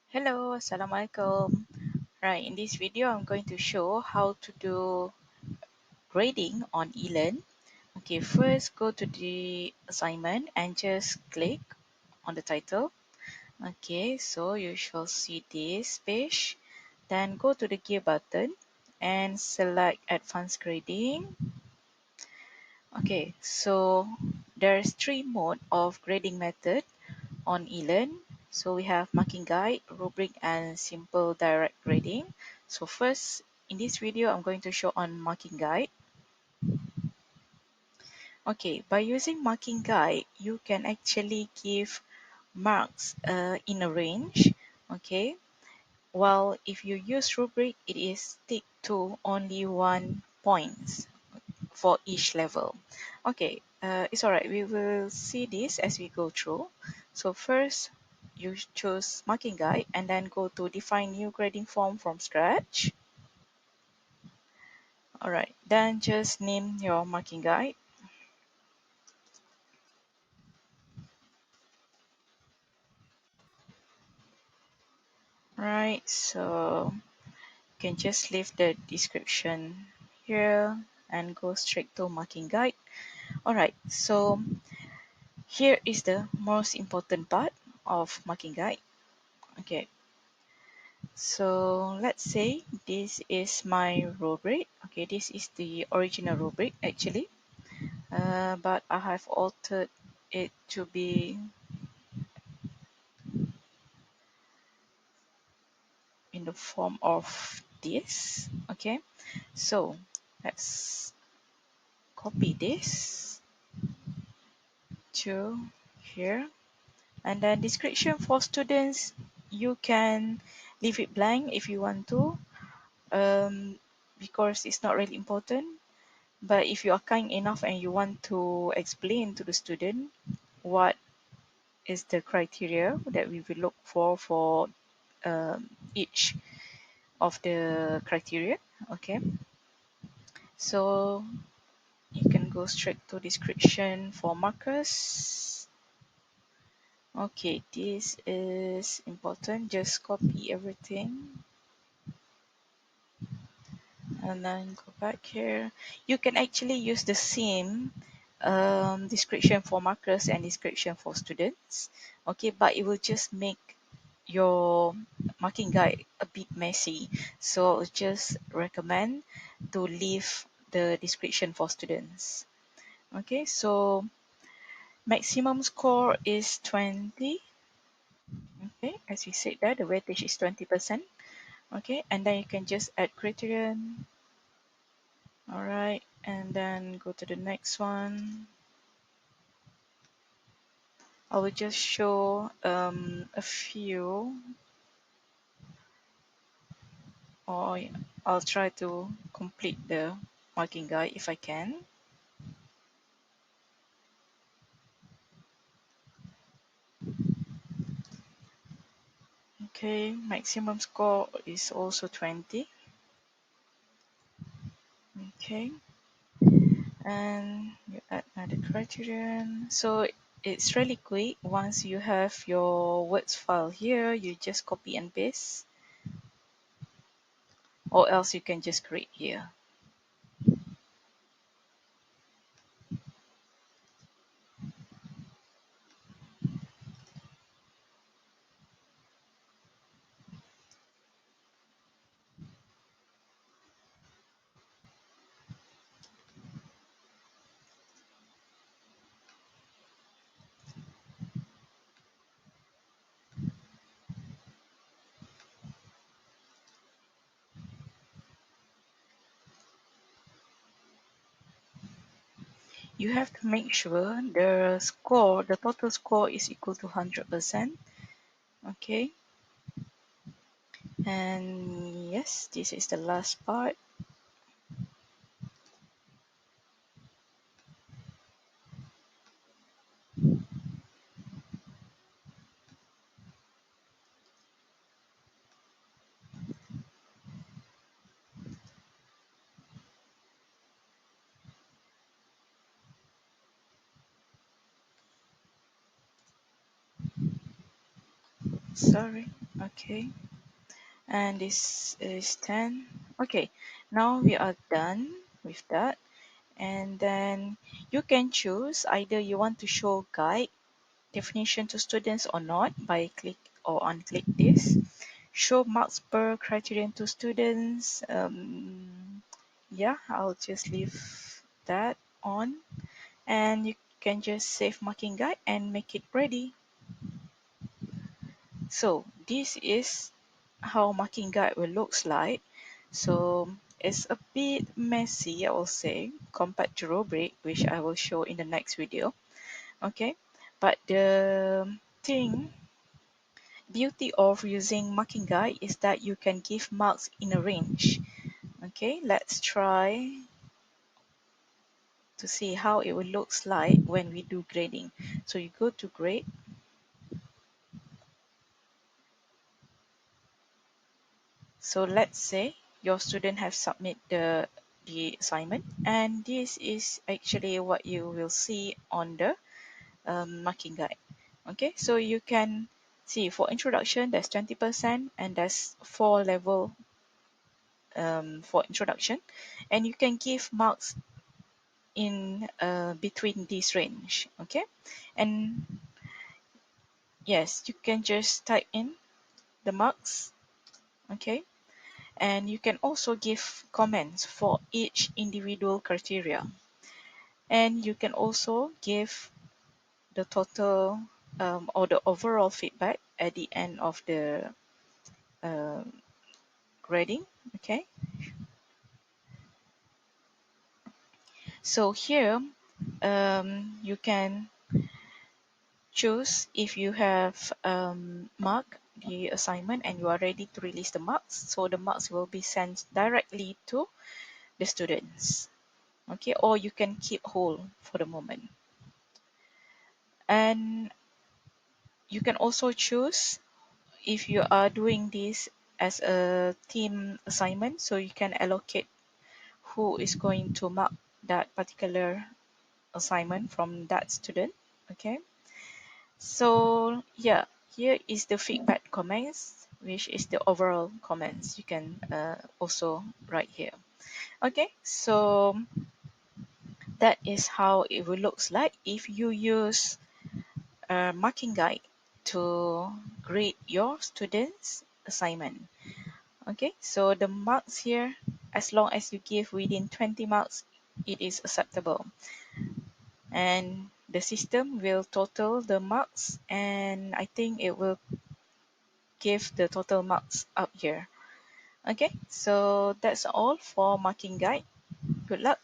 Hello, Assalamualaikum. Right, in this video, I'm going to show how to do grading on eLearn. Okay, first go to the assignment and just click on the title. Okay, so you shall see this page. Then go to the gear button and select advanced grading. Okay, so there's three mode of grading method on eLearn. So we have marking guide, rubric, and simple direct grading. So first, in this video, I'm going to show on marking guide. Okay, by using marking guide, you can actually give marks in a range. Okay, while if you use rubric, it is stick to only 1 point for each level. Okay, it's alright. We will see this as we go through. So first, you choose marking guide and then go to define new grading form from scratch. Alright, then just name your marking guide. Right, so you can just leave the description here and go straight to marking guide. Alright, so here is the most important part of marking guide. Okay, so let's say this is my rubric. Okay, this is the original rubric actually, but I have altered it to be in the form of this. Okay, so let's copy this to here, and then description for students, you can leave it blank if you want to, because it's not really important. But if you are kind enough and you want to explain to the student what is the criteria that we will look for each of the criteria, okay, so you can go straight to description for markers. Okay, this is important. Just copy everything and then go back here. You can actually use the same description for markers and description for students. Okay, but it will just make your marking guide a bit messy. So I just recommend to leave the description for students. Okay, so maximum score is 20. Okay, as we said there, the weightage is 20%. Okay, and then you can just add criterion. All right, and then go to the next one. I will just show a few, or I'll try to complete the marking guide if I can. Okay, maximum score is also 20. Okay, and you add another criterion. So it's really quick. Once you have your words file here, you just copy and paste, or else you can just create here. You have to make sure the total score is equal to 100%. Okay, and yes, this is the last part. sorry. Okay, and this is 10. Okay, now we are done with that. And then you can choose either you want to show guide definition to students or not by click or unclick this. Show marks per criterion to students. Yeah, I'll just leave that on, and you can just save marking guide and make it ready. So this is how marking guide will looks like. So it's a bit messy, I will say, compared to rubric, which I will show in the next video. Okay, but the beauty of using marking guide is that you can give marks in a range. Okay, let's try to see how it will looks like when we do grading. So you go to grade. So let's say your student have submit the assignment, and this is actually what you will see on the marking guide. Okay, so you can see for introduction there's 20% and there's 4 level for introduction, and you can give marks in between this range. Okay, and yes, you can just type in the marks. Okay, and you can also give comments for each individual criteria, and you can also give the total or the overall feedback at the end of the um, grading. Okay, so here you can choose if you have marked the assignment and you are ready to release the marks, so the marks will be sent directly to the students. Okay, or you can keep hold for the moment. And you can also choose if you are doing this as a team assignment, so you can allocate who is going to mark that particular assignment from that student. Okay, so yeah, here is the feedback comments, which is the overall comments you can also write here. Okay, so that is how it will looks like if you use a marking guide to grade your students assignment. Okay, so the marks here, as long as you give within 20 marks, it is acceptable. And the system will total the marks, and I think it will give the total marks up here. Okay, so that's all for marking guide. Good luck.